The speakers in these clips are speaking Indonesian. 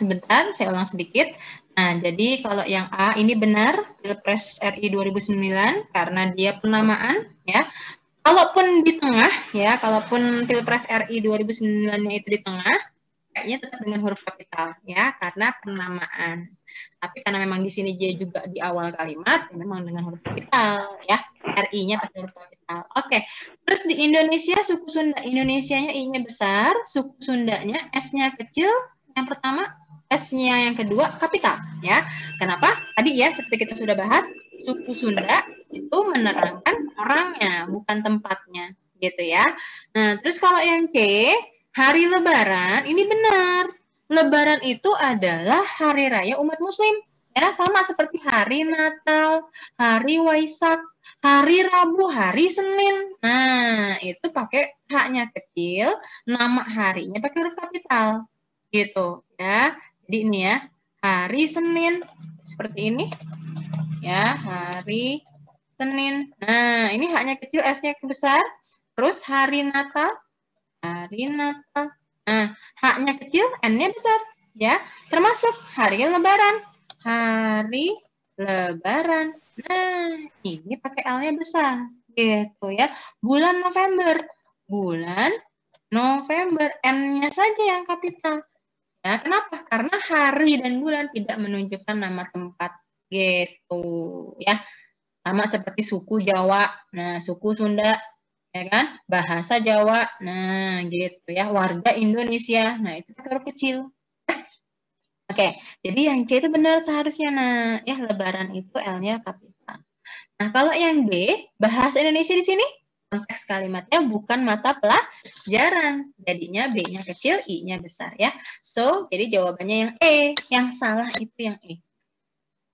sebentar, saya ulang sedikit. Nah, jadi kalau yang A ini benar, Pilpres RI 2009 karena dia penamaan ya. Kalaupun di tengah ya, kalaupun Pilpres RI 2009-nya itu di tengah, kayaknya tetap dengan huruf kapital ya, karena penamaan. Tapi karena memang di sini dia juga di awal kalimat, memang dengan huruf kapital ya. RI-nya pakai huruf kapital. Oke. Terus di Indonesia, suku Sunda Indonesianya I-nya besar, suku Sundanya S-nya kecil, yang pertama S-nya yang kedua kapital ya. Kenapa? Tadi ya seperti kita sudah bahas, suku Sunda itu menerangkan orangnya, bukan tempatnya, gitu ya. Nah, terus kalau yang C, hari Lebaran, ini benar. Lebaran itu adalah hari raya umat Muslim, ya, sama seperti hari Natal, hari Waisak, hari Rabu, hari Senin. Nah, itu pakai H-nya kecil, nama harinya pakai huruf kapital, gitu ya. Jadi ini ya, hari Senin seperti ini, ya, hari Senin. Nah, ini H-nya kecil, S-nya besar. Terus hari Natal, hari Natal. Nah, H-nya kecil, N-nya besar, ya. Termasuk hari Lebaran, hari Lebaran. Nah, ini pakai L-nya besar, gitu ya. Bulan November, bulan November, N-nya saja yang kapital. Ya, kenapa? Karena hari dan bulan tidak menunjukkan nama tempat, gitu ya. Sama seperti suku Jawa, nah suku Sunda, ya kan? Bahasa Jawa, nah gitu ya. Warga Indonesia, nah itu pakai huruf kecil. Oke, jadi yang C itu benar seharusnya. Nah, ya Lebaran itu L-nya kapital. Nah, kalau yang D, bahasa Indonesia di sini konteks kalimatnya bukan mata pelajaran. Jadinya B-nya kecil, I-nya besar ya. So, jadi jawabannya yang E. Yang salah itu yang E.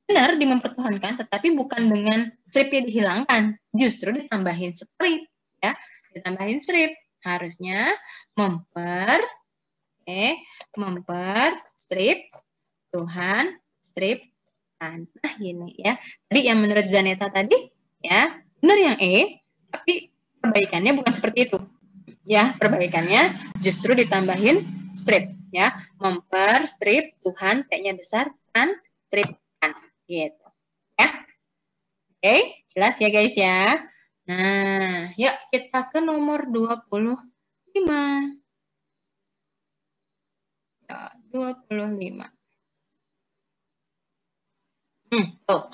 Benar di mempertuhankan, tetapi bukan dengan stripnya dihilangkan. Justru ditambahin strip ya. Ditambahin strip. Harusnya strip Tuhan, strip kan. Nah, gini ya. Tadi yang menurut Zaneta tadi ya, benar yang E, tapi perbaikannya bukan seperti itu. Ya, perbaikannya justru ditambahin strip ya. Strip Tuhan, T-nya besar, kan, strip kan. Gitu. Ya. Oke, jelas ya guys ya. Nah, yuk kita ke nomor 25. Ya, 25. Tuh.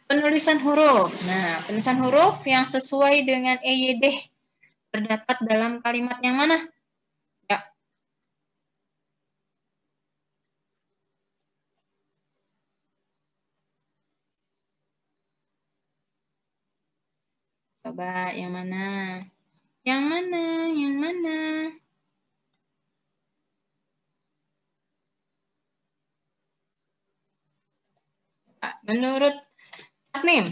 Penulisan huruf. Nah, penulisan huruf yang sesuai dengan EYD terdapat dalam kalimat yang mana? Ya. Coba yang mana? Yang mana? Yang mana? Menurut Tasnim.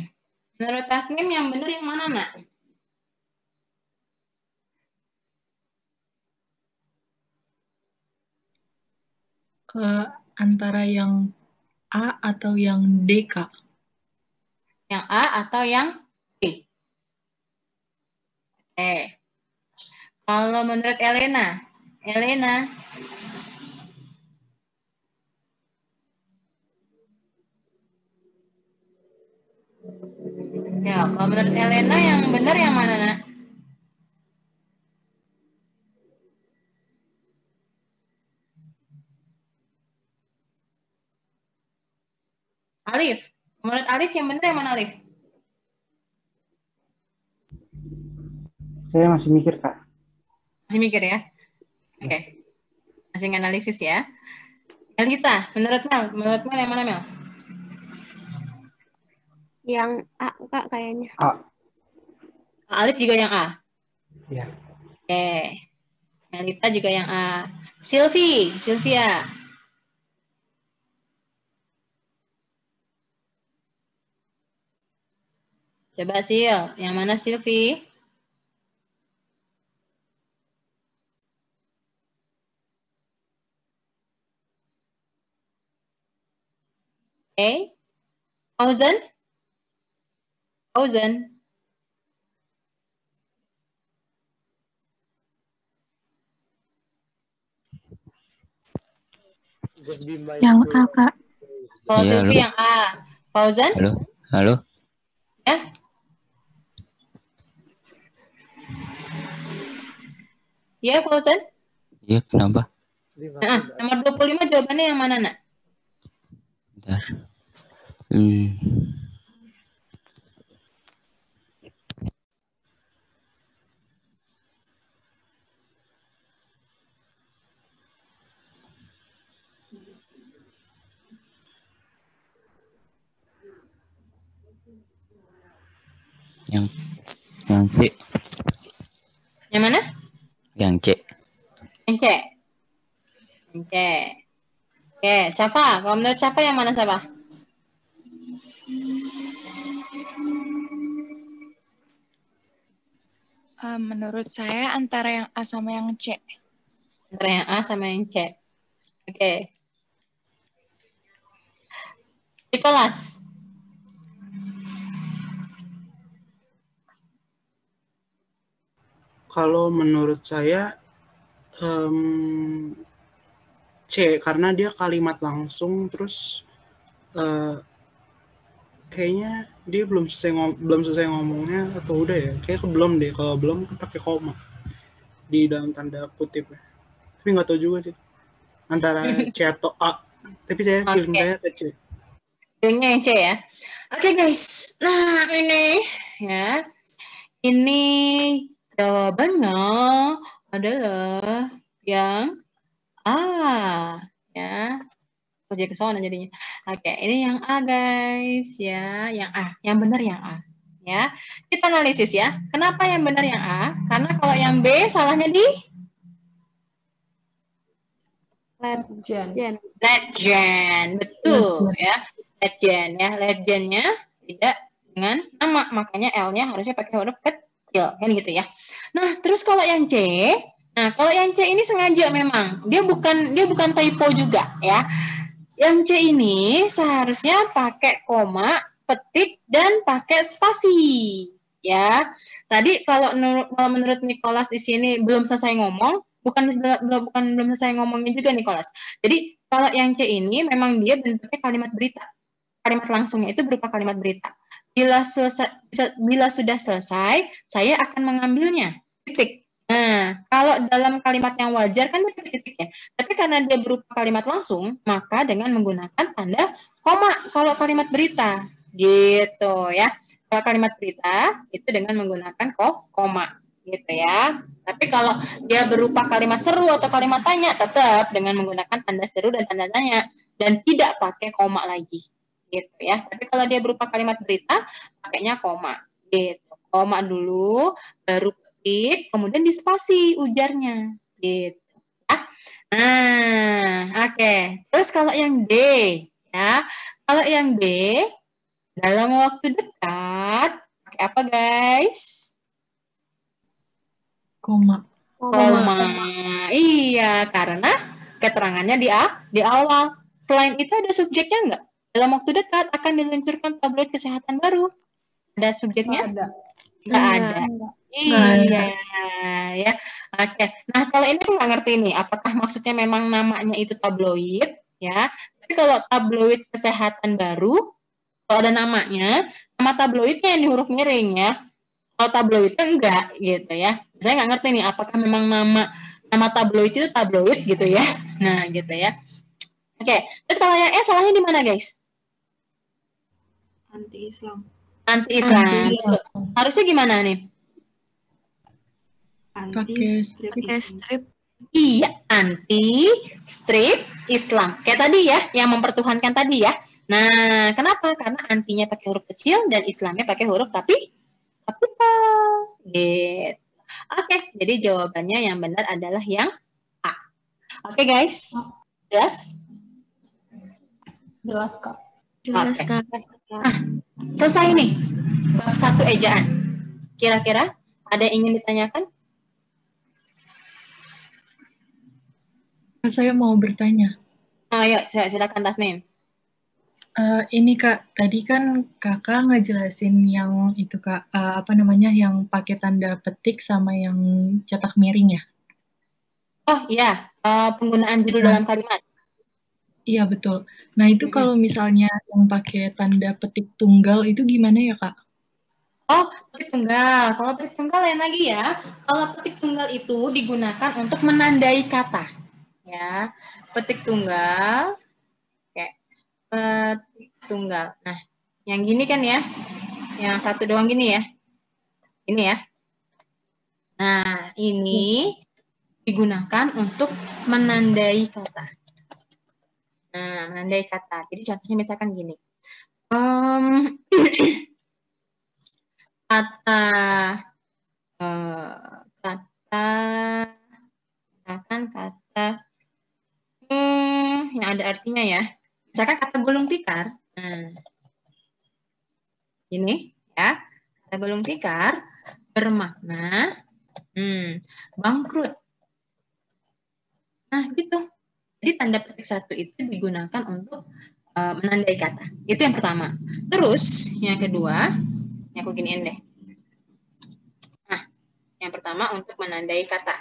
Menurut Tasnim yang benar yang mana, Nak? Ke antara yang A atau yang D, Kak? Yang A atau yang B? Kalau menurut Elena? Elena? Ya, kalau menurut Elena yang benar yang mana, Nak? Alif. Menurut Alif yang benar yang mana, Alif? Saya masih mikir, Kak. Masih mikir ya? Oke. Masih analisis ya. Elita, menurut Mel yang mana, Mel? Yang A, Kak, kayaknya. A. Alif juga yang A? Ya. Oke. Elita juga yang A. Sylvia. Coba Sil, yang mana Sylvie? Oke. Fauzan. Yang A, Kak. Kalau Iya, Sylvie halo. yang A. Fauzan? Halo, halo. Ya? Iya, Fauzan? Iya, kenapa? Nomor 25 jawabannya yang mana, Nak? Bentar. Yang C. Yang mana? Yang C. Yang C. Yang C. Oke, Syafa. Kalau menurut Syafa yang mana, Syafa? Menurut saya antara yang A sama yang C. Antara yang A sama yang C. Oke. Nicholas. Kalau menurut saya C, karena dia kalimat langsung, terus kayaknya dia belum selesai ngomongnya, atau udah ya, kayak belum deh. Kalau belum pakai koma di dalam tanda kutip, tapi nggak tahu juga sih antara C atau A, tapi saya feeling saya ke C. Feelingnya yang C ya. Oke guys, nah ini ya, ini jawabannya adalah yang A ya. Kerja ke sana jadinya. Oke, ini yang A guys ya, yang A, yang benar yang A ya. Kita analisis ya. Kenapa yang benar yang A? Karena kalau yang B salahnya di Legend. legend, betul ya. Legend ya, legendnya tidak dengan nama, makanya L-nya harusnya pakai huruf kecil kan gitu ya. Nah, terus kalau yang C, nah kalau yang C ini sengaja memang dia bukan typo juga ya. Yang C ini seharusnya pakai koma, petik, dan pakai spasi. Ya, tadi kalau menurut Nicholas di sini belum selesai ngomong, belum selesai ngomongnya juga Nicholas. Jadi kalau yang C ini memang dia bentuknya kalimat berita. Kalimat langsungnya itu berupa kalimat berita. Bila sudah selesai, saya akan mengambilnya. Titik. Nah, kalau dalam kalimat yang wajar kan pakai titik ya. Tapi karena dia berupa kalimat langsung, maka dengan menggunakan tanda koma kalau kalimat berita. Gitu ya. Kalau kalimat berita itu dengan menggunakan koma gitu ya. Tapi kalau dia berupa kalimat seru atau kalimat tanya tetap dengan menggunakan tanda seru dan tanda tanya dan tidak pakai koma lagi. Gitu ya. Tapi kalau dia berupa kalimat berita pakainya koma. Gitu. Koma dulu baru kemudian dispasi ujarnya gitu ya. Nah, oke. Terus kalau yang D ya. Kalau yang D dalam waktu dekat pakai apa guys? Koma. Iya, karena keterangannya di awal. Selain itu ada subjeknya enggak? Dalam waktu dekat akan diluncurkan tabloid kesehatan baru. Ada subjeknya? Enggak ada. Iya, ya. Oke. Nah, kalau ini nggak ngerti nih, apakah maksudnya memang namanya itu tabloid, ya? Tapi kalau tabloid kesehatan baru, kalau ada namanya, nama tabloidnya yang di huruf miring ya. Kalau tabloidnya enggak, gitu ya. Saya nggak ngerti nih, apakah memang nama tabloid itu tabloid gitu ya? Nah, gitu ya. Oke. Terus kalau yang salahnya di mana, guys? Anti-Islam. Anti-Islam. Harusnya gimana nih? Pakai Strip. Iya, anti strip Islam. Kayak tadi ya, yang mempertuhankan tadi ya. Nah, kenapa? Karena antinya pakai huruf kecil dan Islamnya pakai huruf kapital. Gitu. Oke, jadi jawabannya yang benar adalah yang A. Oke, guys. Jelas? Jelas, Kak. Jelas, Oke. Kak. Nah, selesai nih. Bab 1 ejaan. Kira-kira ada yang ingin ditanyakan? Saya mau bertanya. Ayo, silakan Tasnim. Ini Kak, tadi kan Kakak ngejelasin yang itu Kak, yang pakai tanda petik sama yang cetak miring ya? Oh iya, penggunaan judul dalam kalimat. Iya, betul. Nah, itu kalau misalnya yang pakai tanda petik tunggal itu gimana ya, Kak? Oh, petik tunggal. Kalau petik tunggal lain lagi ya. Kalau petik tunggal itu digunakan untuk menandai kata. Ya, petik tunggal. Kayak petik tunggal. Nah, yang gini kan ya. Yang satu doang gini ya. Ini ya. Nah, ini digunakan untuk menandai kata. Nah, menandai kata. Jadi contohnya misalkan gini. Kata misalkan kata yang ada artinya ya. Misalkan kata gulung tikar. Nah, ini ya. Kata gulung tikar bermakna bangkrut. Nah, gitu. Jadi tanda petik satu itu digunakan untuk menandai kata. Itu yang pertama. Terus yang kedua, ini aku giniin deh. Nah, yang pertama untuk menandai kata.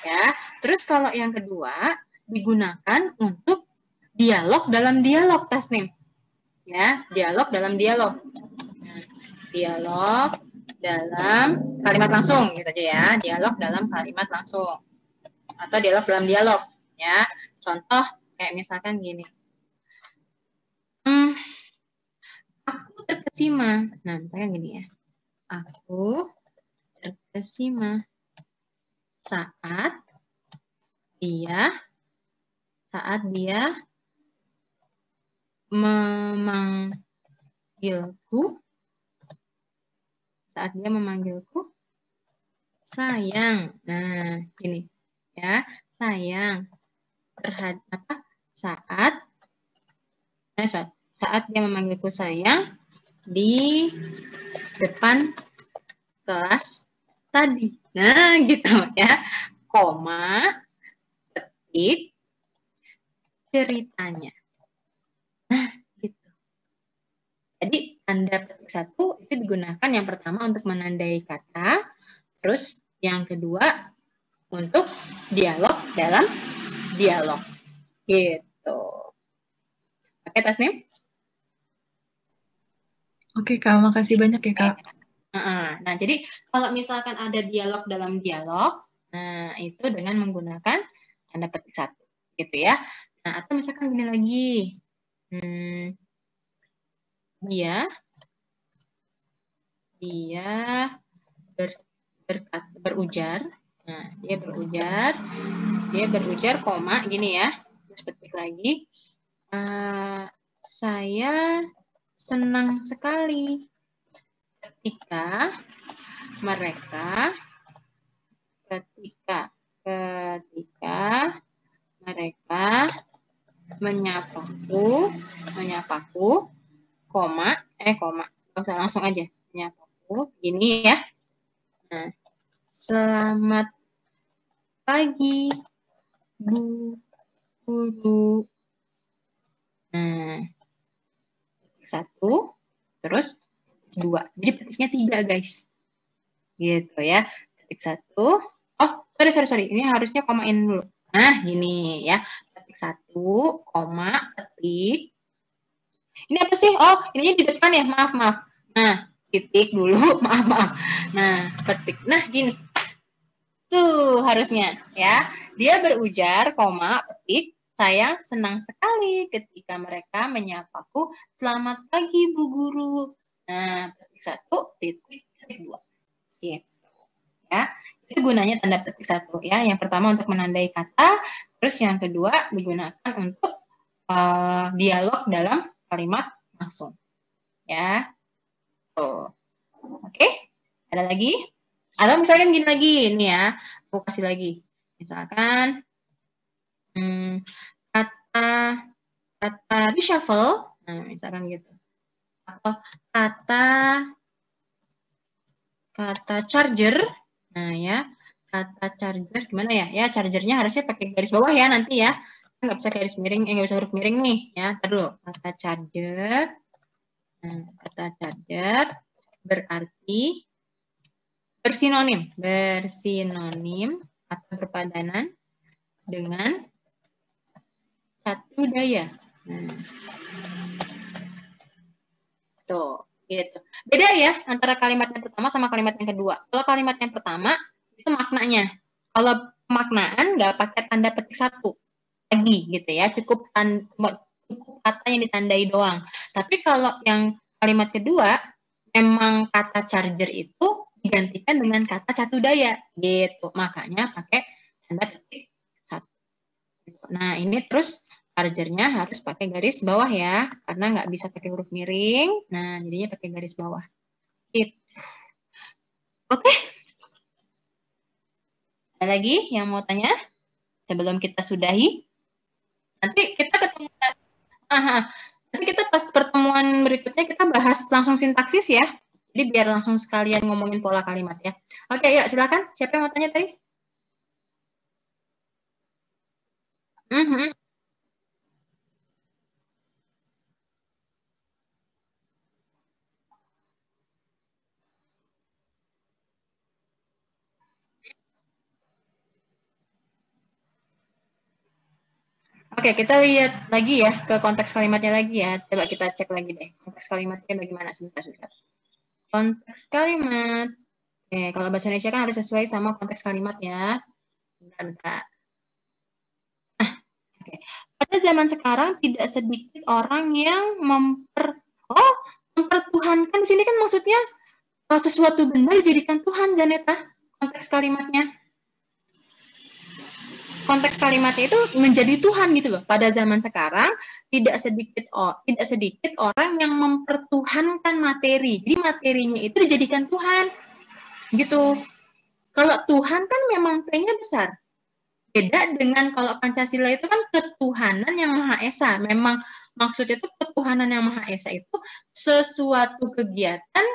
Ya. Terus kalau yang kedua digunakan untuk dialog dalam dialog, Tasnim. Ya, dialog dalam dialog. Nah, dialog dalam kalimat langsung gitu aja ya. Dialog dalam kalimat langsung. Atau dialog dalam dialog, ya. Contoh kayak misalkan gini. Aku terkesima. Nah, misalkan gini ya. Aku terkesima saat dia memanggilku sayang. Nah, ini ya, sayang terhadap saat dia memanggilku sayang di depan kelas tadi. Nah, gitu ya. Koma, petik, ceritanya. Nah, gitu. Jadi, tanda petik satu itu digunakan yang pertama untuk menandai kata, terus yang kedua untuk dialog dalam dialog. Gitu. Oke, Tasnim? Oke, Kak. Makasih banyak ya, Kak. Nah, jadi kalau misalkan ada dialog dalam dialog, nah itu dengan menggunakan tanda petik satu, gitu ya. Nah, atau misalkan gini lagi, dia berujar. Nah, dia berujar, koma, gini ya. Terus petik lagi. Saya senang sekali ketika mereka menyapaku, koma, langsung aja, menyapaku, gini ya. Nah, selamat pagi, Bu Guru. Nah, satu, terus dua. Jadi petiknya tiga, guys. Gitu ya. Petik satu. Oh, sorry. Ini harusnya komain dulu. Nah, gini ya. Petik satu, koma, petik. Ini apa sih? Oh, ininya di depan ya. Maaf. Nah, titik dulu. Maaf. Nah, petik. Nah, gini. Tuh, harusnya ya. Dia berujar, koma, petik. Saya senang sekali ketika mereka menyapaku. Selamat pagi, Bu Guru. Nah, petik satu, titik dua. Gitu. Ya, itu gunanya tanda petik satu ya. Yang pertama untuk menandai kata, terus yang kedua digunakan untuk dialog dalam kalimat langsung. Ya. Tuh. Oke? Ada lagi? Atau misalkan gini lagi, ini ya. Aku kasih lagi. Misalkan kata reshuffle, nah misalkan gitu. Atau kata charger, nah ya, kata charger gimana ya? Ya chargernya harusnya pakai garis bawah ya nanti ya. Nggak bisa garis miring, nggak bisa huruf miring nih ya. Ntar dulu, kata charger. Nah, kata charger berarti bersinonim atau berpadanan dengan satu daya. Tuh, gitu. Beda ya antara kalimat yang pertama sama kalimat yang kedua. Kalau kalimat yang pertama itu maknanya. Kalau pemaknaan nggak pakai tanda petik satu lagi gitu ya, cukup kata yang ditandai doang. Tapi kalau yang kalimat kedua memang kata charger itu digantikan dengan kata catu daya gitu. Makanya pakai tanda petik satu. Nah, ini terus chargernya harus pakai garis bawah ya, karena nggak bisa pakai huruf miring. Nah, jadinya pakai garis bawah. Gitu. Oke. Ada lagi yang mau tanya? Sebelum kita sudahi. Nanti kita ketemu. Nanti kita pas pertemuan berikutnya kita bahas langsung sintaksis ya. Jadi biar langsung sekalian ngomongin pola kalimat ya. Oke, yuk silakan. Siapa yang mau tanya tadi? Oke, kita lihat lagi ya ke konteks kalimatnya lagi ya. Coba kita cek lagi deh. Konteks kalimatnya bagaimana? Sebentar. Konteks kalimat. Oke, kalau bahasa Indonesia kan harus sesuai sama konteks kalimat ya. Bentar. Oke. Pada zaman sekarang tidak sedikit orang yang mempertuhankan. Di sini kan maksudnya sesuatu benda dijadikan Tuhan, Janeta. Konteks kalimatnya. Konteks kalimatnya itu menjadi Tuhan gitu loh. Pada zaman sekarang tidak sedikit orang yang mempertuhankan materi. Jadi materinya itu dijadikan Tuhan. Gitu. Kalau Tuhan kan memang T-nya besar. Beda dengan kalau Pancasila itu kan ketuhanan yang Maha Esa. Memang maksudnya itu ketuhanan yang Maha Esa itu sesuatu kegiatan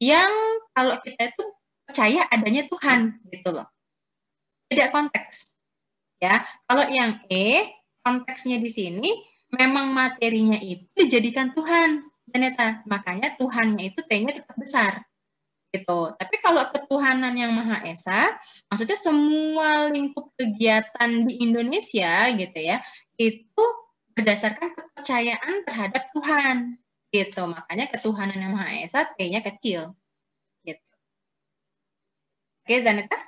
yang kalau kita itu percaya adanya Tuhan gitu loh. Beda konteks. Ya, kalau yang konteksnya di sini memang materinya itu dijadikan Tuhan, Janeta. Makanya Tuhannya itu T-nya tetap besar. Gitu. Tapi kalau ketuhanan yang Maha Esa, maksudnya semua lingkup kegiatan di Indonesia gitu ya, itu berdasarkan kepercayaan terhadap Tuhan. Gitu. Makanya ketuhanan yang Maha Esa T-nya kecil. Gitu. Oke, Janeta?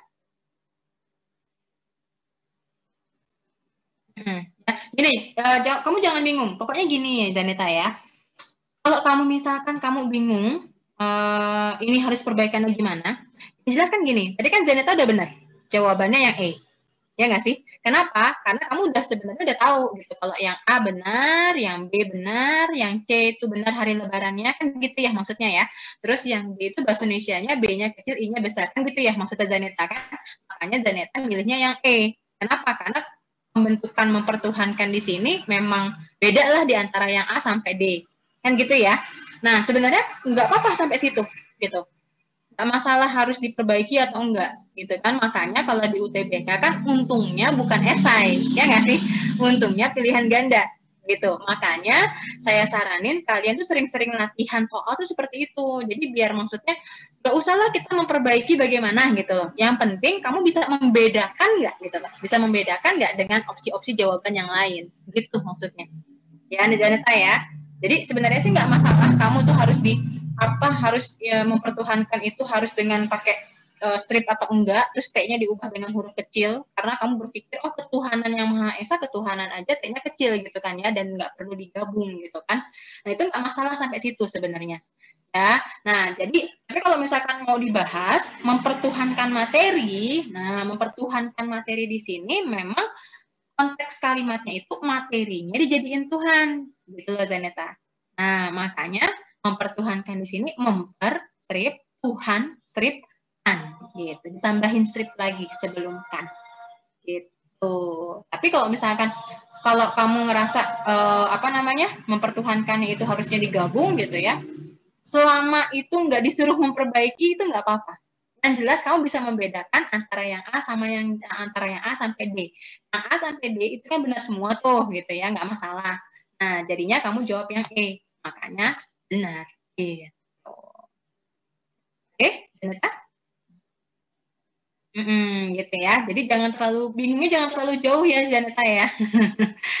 Gini, kamu jangan bingung. Pokoknya gini ya, Janeta ya. Kalau kamu misalkan kamu bingung, ini harus perbaikannya gimana? Jelaskan gini. Tadi kan Janeta udah benar. Jawabannya yang E. Ya nggak sih? Kenapa? Karena kamu sebenarnya udah tahu gitu. Kalau yang A benar, yang B benar, yang C itu benar hari lebarannya kan gitu ya maksudnya ya. Terus yang D itu bahasa Indonesianya B-nya kecil, I-nya besar kan gitu ya maksudnya Janeta kan. Makanya Janeta milihnya yang E. Kenapa? Karena pembentukan mempertuhankan di sini memang beda lah di antara yang A sampai D. Kan gitu ya. Nah, sebenarnya nggak apa-apa sampai situ gitu. Nggak masalah harus diperbaiki atau enggak gitu kan. Makanya kalau di UTBK kan untungnya bukan esai, ya nggak sih? Untungnya pilihan ganda gitu. Makanya saya saranin kalian tuh sering-sering latihan soal tuh seperti itu. Jadi biar maksudnya nggak usahlah kita memperbaiki bagaimana gitu loh. Yang penting kamu bisa membedakan nggak gitu loh. Bisa membedakan nggak dengan opsi-opsi jawaban yang lain gitu maksudnya. Ya, Janeta ya. Jadi sebenarnya sih nggak masalah kamu tuh harus mempertuhankan itu harus dengan pakai strip atau enggak, terus T-nya diubah dengan huruf kecil karena kamu berpikir ketuhanan yang Maha Esa ketuhanan aja T-nya kecil gitu kan ya dan nggak perlu digabung gitu kan. Nah itu nggak masalah sampai situ sebenarnya. Ya, nah jadi tapi kalau misalkan mau dibahas mempertuhankan materi, nah mempertuhankan materi di sini memang konteks kalimatnya itu materinya dijadiin Tuhan, gitu loh Janeta. Nah makanya mempertuhankan di sini strip Tuhan strip kan, gitu. Ditambahin strip lagi sebelum kan, gitu. Tapi kalau misalkan kalau kamu ngerasa mempertuhankannya itu harusnya digabung gitu ya. Selama itu nggak disuruh memperbaiki itu nggak apa-apa. Yang jelas kamu bisa membedakan antara yang A sama antara yang A sampai D. Yang A sampai D itu kan benar semua tuh gitu ya, nggak masalah. Nah, jadinya kamu jawab yang E. Makanya benar. Gitu. Oke, Janeta? Gitu ya. Jadi jangan terlalu bingungnya, jangan terlalu jauh ya Janeta ya.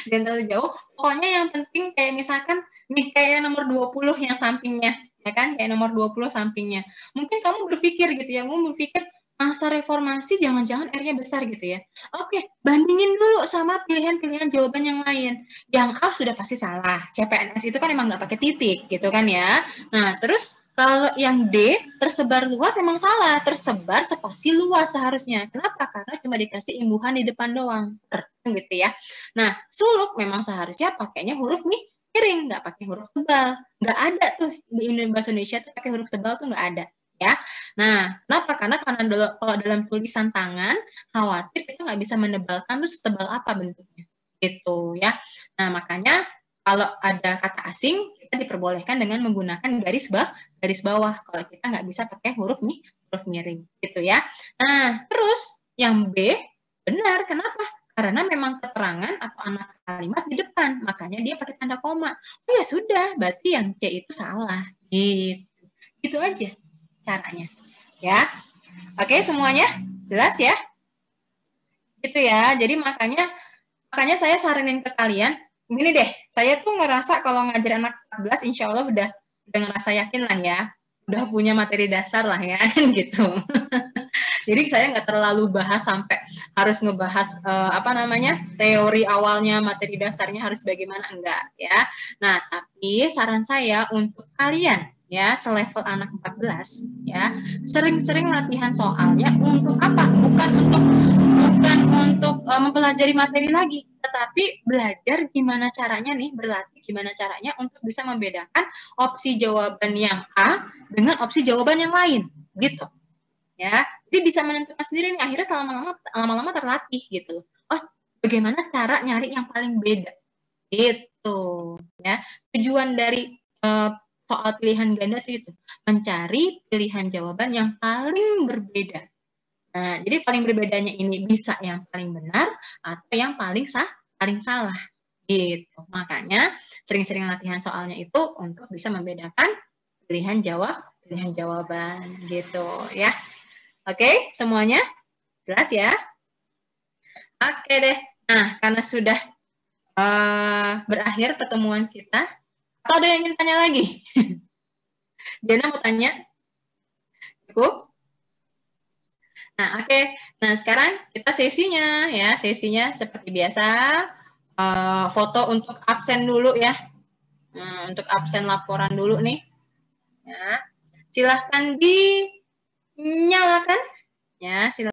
Jangan terlalu jauh. Pokoknya yang penting kayak misalkan nih kayak nomor 20 yang sampingnya, ya kan? Kayak nomor 20 sampingnya. Mungkin kamu berpikir gitu ya, kamu berpikir masa reformasi jangan-jangan R-nya besar gitu ya. Oke, bandingin dulu sama pilihan-pilihan jawaban yang lain. Yang A sudah pasti salah. CPNS itu kan emang nggak pakai titik gitu kan ya. Nah, terus kalau yang D, tersebar luas memang salah. Tersebar spasi luas seharusnya. Kenapa? Karena cuma dikasih imbuhan di depan doang. Gitu ya. Nah, suluk memang seharusnya pakainya huruf miring, nggak pakai huruf tebal. Nggak ada tuh di bahasa Indonesia tuh pakai huruf tebal tuh nggak ada. Ya, nah kenapa? Karena kalau dalam tulisan tangan khawatir kita nggak bisa menebalkan tuh setebal apa bentuknya, gitu ya. Nah makanya kalau ada kata asing kita diperbolehkan dengan menggunakan garis bawah kalau kita nggak bisa pakai huruf miring, gitu ya. Nah terus yang B benar, kenapa? Karena memang keterangan atau anak kalimat di depan, makanya dia pakai tanda koma. Oh ya sudah, berarti yang C itu salah, gitu aja caranya ya. Oke, semuanya jelas ya, gitu ya. Jadi makanya saya saranin ke kalian gini deh, saya tuh ngerasa kalau ngajar anak 14 insya Allah udah ngerasa yakin lah ya, udah punya materi dasar lah ya gitu. Jadi saya nggak terlalu bahas sampai harus ngebahas teori awalnya, materi dasarnya harus bagaimana, enggak ya. Nah tapi saran saya untuk kalian ya selevel anak 14 ya, sering-sering latihan soalnya. Untuk apa? Bukan untuk mempelajari materi lagi, tetapi belajar gimana caranya nih, berlatih gimana caranya untuk bisa membedakan opsi jawaban yang A dengan opsi jawaban yang lain gitu ya. Jadi bisa menentukan sendiri nih, akhirnya lama-lama terlatih gitu. Oh, bagaimana cara nyari yang paling beda gitu ya. Tujuan dari soal pilihan ganda itu mencari pilihan jawaban yang paling berbeda. Nah, jadi paling berbedanya ini bisa yang paling benar atau yang paling salah gitu. Makanya sering-sering latihan soalnya itu untuk bisa membedakan pilihan jawaban gitu ya. Oke, semuanya jelas ya? Oke deh. Nah, karena sudah berakhir pertemuan kita, atau ada yang ingin tanya lagi? Diana mau tanya? Cukup? Nah, oke. Nah, sekarang kita sesinya ya. Sesinya seperti biasa. Foto untuk absen dulu ya. Nah, untuk absen laporan dulu nih. Ya. Silahkan dinyalakan. Ya, silahkan.